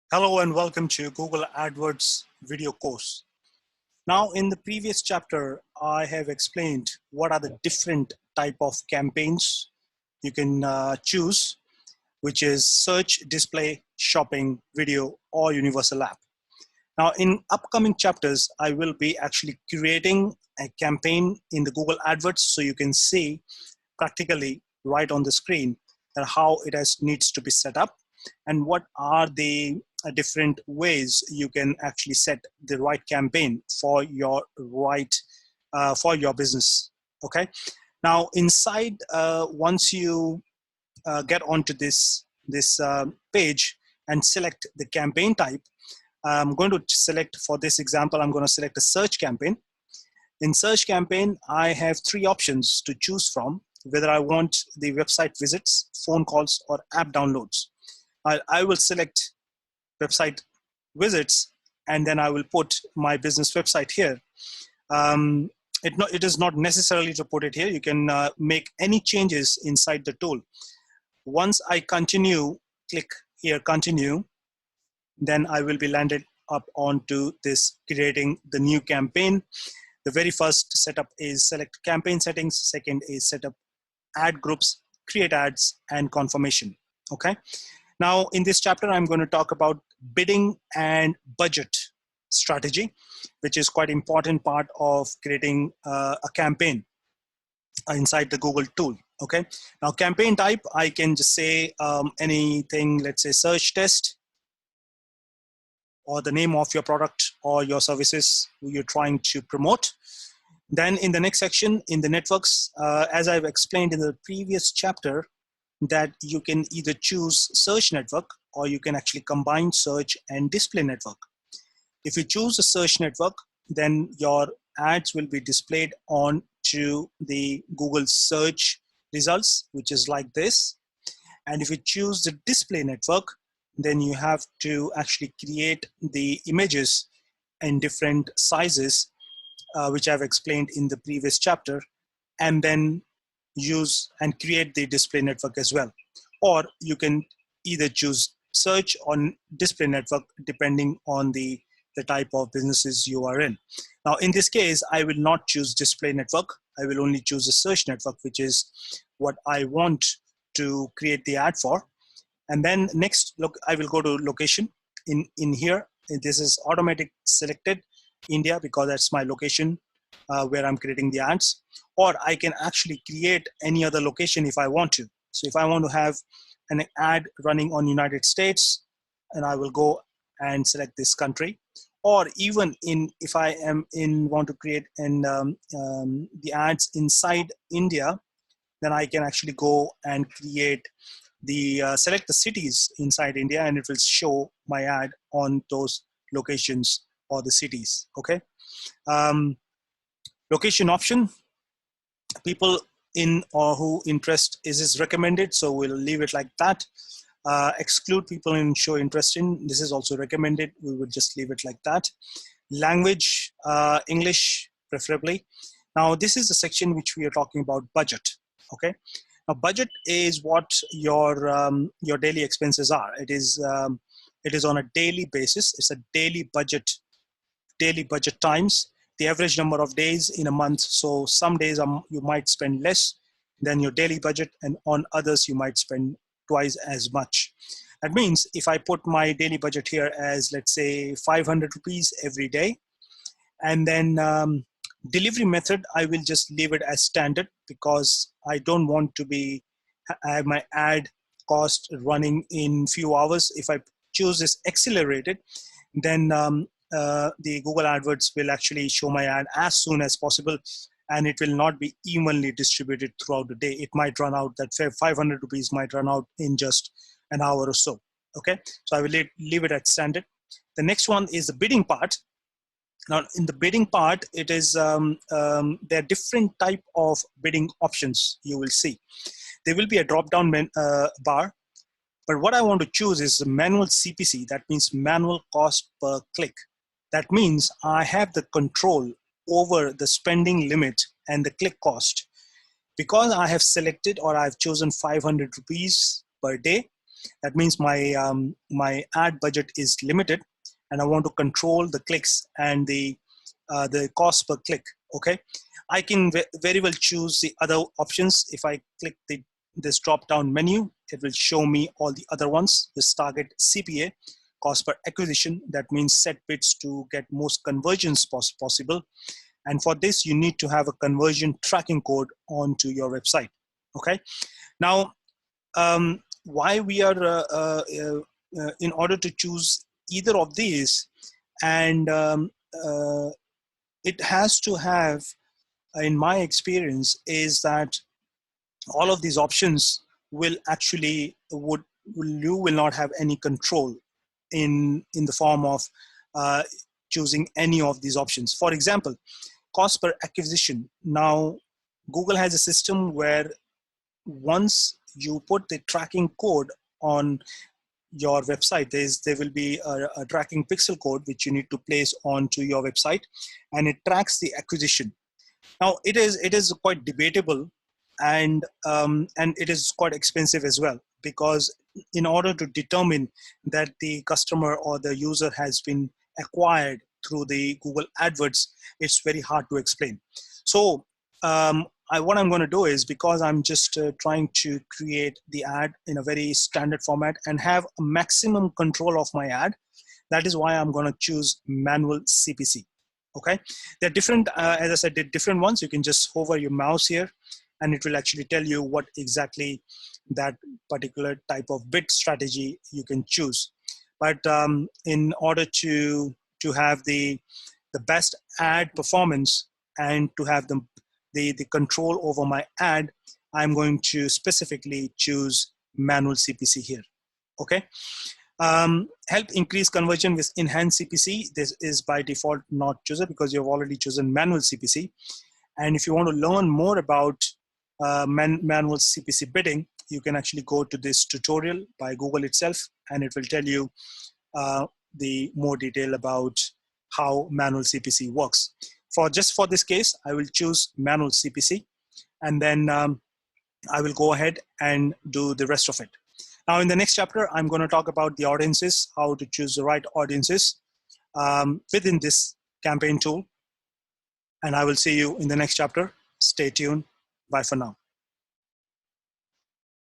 Hello and welcome to Google AdWords video course. Now in the previous chapter, I have explained what are the different type of campaigns you can choose, which is search, display, shopping, video, or universal app. Now in upcoming chapters, I will be actually creating a campaign in the Google AdWords so you can see practically right on the screen that how it needs to be set up and what are the different ways you can actually set the right campaign for your for your business. Okay, now inside once you get onto this page and select the campaign type, I'm going to select, for this example, I'm going to select a search campaign. In search campaign, I have three options to choose from, whether I want the website visits, phone calls, or app downloads. I will select website visits, and then I will put my business website here. It is not necessarily to put it here. You can make any changes inside the tool. Once I continue, click here, continue, then I will be landed up onto this creating the new campaign. The very first setup is select campaign settings. Second is set up ad groups, create ads, and confirmation. Okay. Now in this chapter, I'm going to talk about bidding and budget strategy, which is quite important part of creating a campaign inside the Google tool. Okay. Now campaign type, I can just say anything, let's say search test, or the name of your product or your services you're trying to promote. Then in the next section, in the networks, as I've explained in the previous chapter, that you can either choose search network or you can actually combine search and display network. If you choose a search network, then your ads will be displayed on to the Google search results, which is like this. And if you choose the display network, then you have to actually create the images in different sizes, which I've explained in the previous chapter, and then use and create the display network as well. Or you can either choose search or display network depending on the type of businesses you are in. Now in this case, I will not choose display network. I will only choose a search network, which is what I want to create the ad for. And then next, look, I will go to location. In here, this is automatic selected India because that's my location where I'm creating the ads. Or I can actually create any other location if I want to. So if I want to have an ad running on United States, and I will go and select this country. Or even if I am want to create the ads inside India, then I can actually go and create select the cities inside India, and it will show my ad on those locations or the cities. Okay. Location option, people in or who interest is recommended, so we'll leave it like that. Exclude people in show interest in, this is also recommended, we would just leave it like that. Language, English preferably. Now this is the section which we are talking about budget. Okay, now budget is what your daily expenses are. It is on a daily basis. It's a daily budget times the average number of days in a month. So some days you might spend less than your daily budget, and on others you might spend twice as much. That means if I put my daily budget here as, let's say, 500 rupees every day, and then delivery method, I will just leave it as standard because I don't want to have my ad cost running in few hours. If I choose this accelerated, then the Google AdWords will actually show my ad as soon as possible, and it will not be evenly distributed throughout the day. It might run out, that 500 rupees might run out in just an hour or so. Okay, so I will leave it at standard. The next one is the bidding part. Now in the bidding part, it is there are different type of bidding options you will see. There will be a drop down bar, but what I want to choose is manual CPC. That means manual cost per click. That means I have the control over the spending limit and the click cost. Because I have selected or I've chosen 500 rupees per day, That means my ad budget is limited, and I want to control the clicks and the cost per click. Okay, I can very well choose the other options. If I click this drop down menu, it will show me all the other ones. This target CPA, cost per acquisition. That means set bids to get most conversions possible. And for this, you need to have a conversion tracking code onto your website. Okay. Now, why we are in order to choose either of these, and it has to have, in my experience, is that all of these options will actually you will not have any control in the form of choosing any of these options. For example, cost per acquisition. Now, Google has a system where once you put the tracking code on your website, there will be a tracking pixel code which you need to place onto your website, and it tracks the acquisition. Now, it is quite debatable, and it is quite expensive as well, because in order to determine that the customer or the user has been acquired through the Google AdWords, it's very hard to explain. So what I'm going to do is, because I'm just trying to create the ad in a very standard format and have a maximum control of my ad, that is why I'm going to choose manual CPC. Okay, they're different. As I said, they're different ones. You can just hover your mouse here, and it will actually tell you what exactly that particular type of bid strategy you can choose. But in order to have the best ad performance and to have the control over my ad, I'm going to specifically choose manual CPC here. Okay. Help increase conversion with enhanced CPC. This is by default not chosen because you've already chosen manual CPC. And if you want to learn more about manual CPC bidding, you can actually go to this tutorial by Google itself, and it will tell you the more detail about how manual CPC works. Just for this case, I will choose manual CPC, and then I will go ahead and do the rest of it. Now, in the next chapter, I'm going to talk about the audiences, how to choose the right audiences within this campaign tool. And I will see you in the next chapter. Stay tuned. Bye for now.